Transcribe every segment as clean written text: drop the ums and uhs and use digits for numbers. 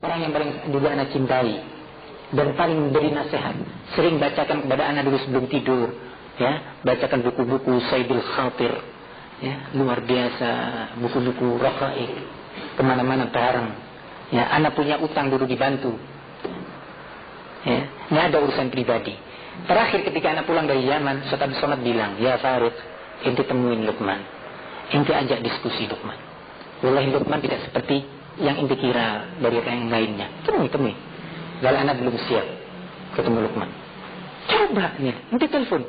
orang yang paling juga anak cintai dan paling memberi nasihat. Sering bacakan kepada anak dulu sebelum tidur, ya, bacakan buku-buku Saidul Khatir, ya, luar biasa, buku-buku Raqaiq, kemana-mana bareng. Ya, anak punya utang dulu dibantu. Ya, ini ada urusan pribadi. Terakhir ketika anak pulang dari Yaman, Ustaz Abdul Somad bilang, ya Farid, ente temuin Luqman, ente ajak diskusi Luqman. Wallahi Luqman tidak seperti yang ente kira dari yang lainnya. Temui. Kalau anak belum siap ketemu Luqman, coba nih, ente telepon,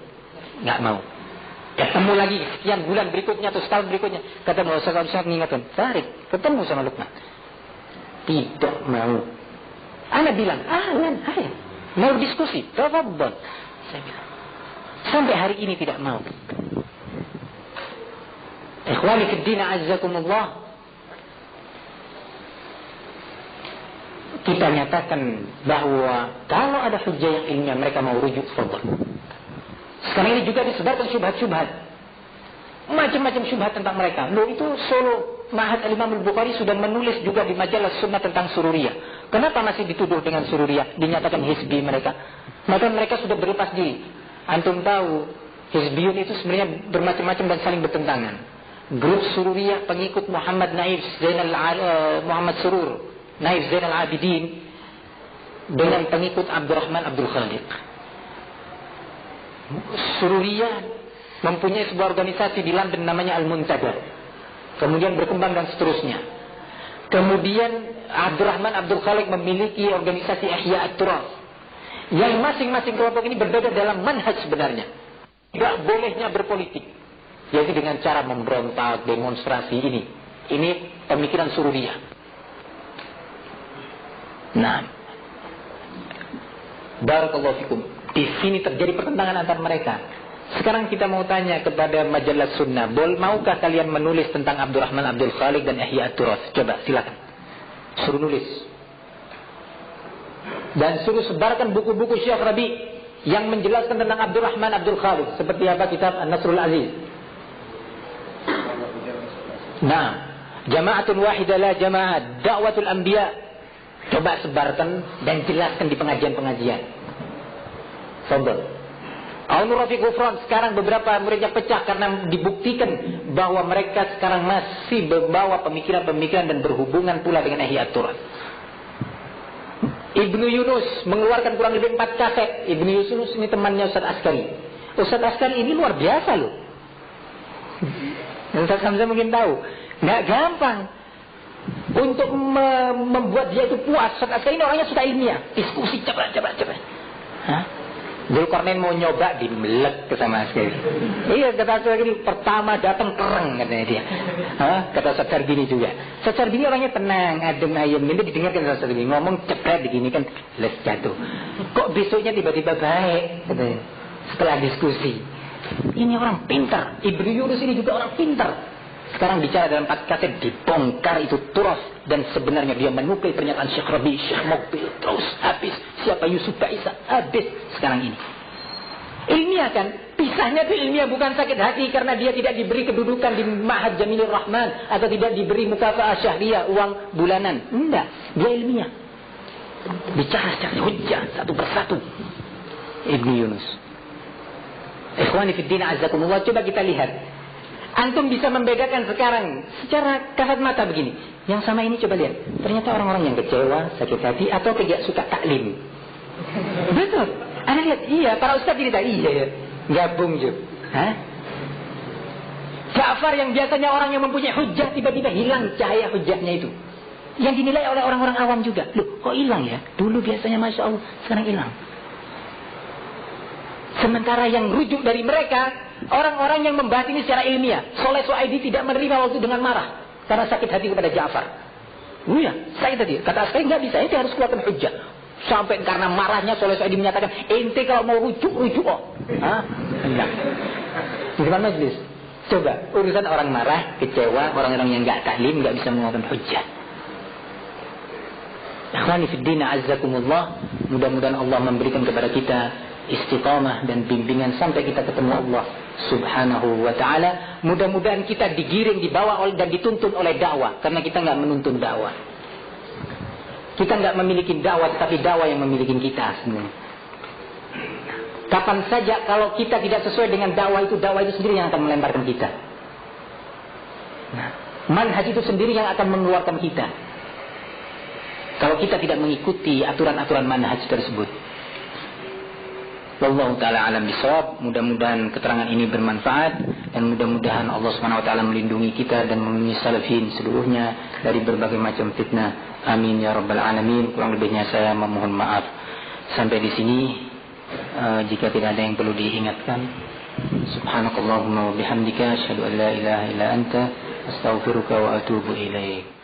nggak mau. Ketemu lagi sekian bulan berikutnya atau setahun berikutnya, kata Ustaz mengingatkan, Farid, ketemu sama Luqman, tidak mau. Anak bilang, ayo, mau diskusi, tafadhal. Saya bilang, sampai hari ini tidak mau. Ikhwani fid din azzakumullah, kita nyatakan bahwa kalau ada hujjah yang ilmiah mereka mau rujuk, tafadhal. Sekarang ini juga disebarkan syubhat-syubhat, macam-macam syubhat tentang mereka. Loh, itu solo Ma'had Al-Imam Al-Bukhari sudah menulis juga di majalah Sunnah tentang Sururiyah. Kenapa masih dituduh dengan Sururiyah? Dinyatakan hizbi mereka. Maka mereka sudah berlepas diri. Antum tahu, hizbiyun itu sebenarnya bermacam-macam dan saling bertentangan. Grup Sururiyah pengikut Muhammad Naif Muhammad Surur, Naif Zainal Abidin, dengan pengikut Abdurrahman Abdul Khaliq. Sururiyah mempunyai sebuah organisasi di London namanya Al-Muntada. Kemudian berkembang dan seterusnya. Kemudian Abdurrahman Abdul Khaliq memiliki organisasi Ihya At-Turath. Yang masing-masing kelompok ini berbeda dalam manhaj sebenarnya. Tidak bolehnya berpolitik, yaitu dengan cara memberontak, demonstrasi ini. Ini pemikiran Sururiyah. Nah, barakallahu fikum. Di sini terjadi pertentangan antar mereka. Sekarang kita mau tanya kepada majalah Sunnah, maukah kalian menulis tentang Abdurrahman Abdul Khaliq dan Ihya At-Turath? Coba silakan, suruh nulis. Dan suruh sebarkan buku-buku Syekh Rabi yang menjelaskan tentang Abdurrahman Abdul Khaliq. Seperti apa kitab An-Nasrul Aziz. Nah, Jama'atun Wahidah La Jama'at, Da'watul Anbiya. Coba sebarkan dan jelaskan di pengajian-pengajian. Sombong. Aunur Rafiq Ghufran, sekarang beberapa muridnya pecah karena dibuktikan bahwa mereka sekarang masih membawa pemikiran-pemikiran dan berhubungan pula dengan Ihya At-Turath. Ibnu Yunus mengeluarkan kurang lebih 4 kaset. Ibnu Yunus ini temannya Ustaz Askari. Ustaz Askari ini luar biasa loh. Ustaz Hamzah mungkin tahu. Nggak gampang untuk membuat dia itu puas. Ustaz Askari ini orangnya suka ilmiah. Diskusi, coba. Hah? Dzulkarnain mau nyoba, dimelek ke sama Askari. Iya, kata Askari, pertama datang kereng katanya dia. Kata Ustaz Sarbini juga. Ustaz Sarbini orangnya tenang, adem ayem. Ini didengarkan Ustaz Sarbini ngomong cepet begini kan, les jatuh. Kok besoknya tiba-tiba baik katanya. Setelah diskusi, ini orang pintar. Ibnu Yunus ini juga orang pintar. Sekarang bicara dalam 4 kaset, dibongkar itu Turath. Dan sebenarnya dia menukil pernyataan Syekh Rabi, Syekh Mukbil, terus habis. Siapa Yusuf Baisa, habis sekarang ini. Ilmiah kan? Pisahnya itu ilmiah, bukan sakit hati karena dia tidak diberi kedudukan di Ma'had Jamilur Rahman atau tidak diberi mukafa'ah syahriyah, uang bulanan. Enggak, dia ilmiah. Bicara secara hujjah satu persatu. Ibnu Yunus. Ikhwani fid din azzakumullah, coba kita lihat. Antum bisa membedakan sekarang secara kasat mata begini. Yang sama ini coba lihat. Ternyata orang-orang yang kecewa, sakit hati, atau tidak suka taklim. Betul. Anda lihat, iya, para ustaz cerita, iya ya. Gabung juga. Ja'far yang biasanya orang yang mempunyai hujjah, tiba-tiba hilang cahaya hujjahnya itu. Yang dinilai oleh orang-orang awam juga. Loh, kok hilang ya? Dulu biasanya Masya Allah, sekarang hilang. Sementara yang rujuk dari mereka, orang-orang yang membahas ini secara ilmiah. Soleh Suaidi tidak menerima waktu dengan marah karena sakit hati kepada Ja'far. Iya, sakit hati. Kata saya nggak bisa, ente harus keluarkan hujjah. Sampai karena marahnya Soleh Suaidi menyatakan, ente kalau mau rujuk oh. Enggak. Di depan majlis. Coba urusan orang marah, kecewa, orang-orang yang nggak taklim, nggak bisa mengeluarkan hujjah. Akhwani fid din azzakumullah, mudah-mudahan Allah memberikan kepada kita istiqamah dan bimbingan sampai kita ketemu Allah Subhanahu wa ta'ala. Mudah-mudahan kita digiring, dibawa oleh dan dituntun oleh dakwah, karena kita nggak menuntun dakwah. Kita nggak memiliki dakwah, tetapi dakwah yang memiliki kita sebenarnya. Kapan saja kalau kita tidak sesuai dengan dakwah itu sendiri yang akan melemparkan kita. Nah, manhaj itu sendiri yang akan mengeluarkan kita. Kalau kita tidak mengikuti aturan-aturan manhaj tersebut. Wallahu ta'ala alam bisawab. Mudah-mudahan keterangan ini bermanfaat dan mudah-mudahan Allah Subhanahu wa taala melindungi kita dan melindungi salafin seluruhnya dari berbagai macam fitnah. Amin ya rabbal alamin. Kurang lebihnya saya memohon maaf. Sampai di sini jika tidak ada yang perlu diingatkan. Subhanakallahumma wa bihamdika asyhadu an la ilaha illa anta astaghfiruka wa atubu ilaik.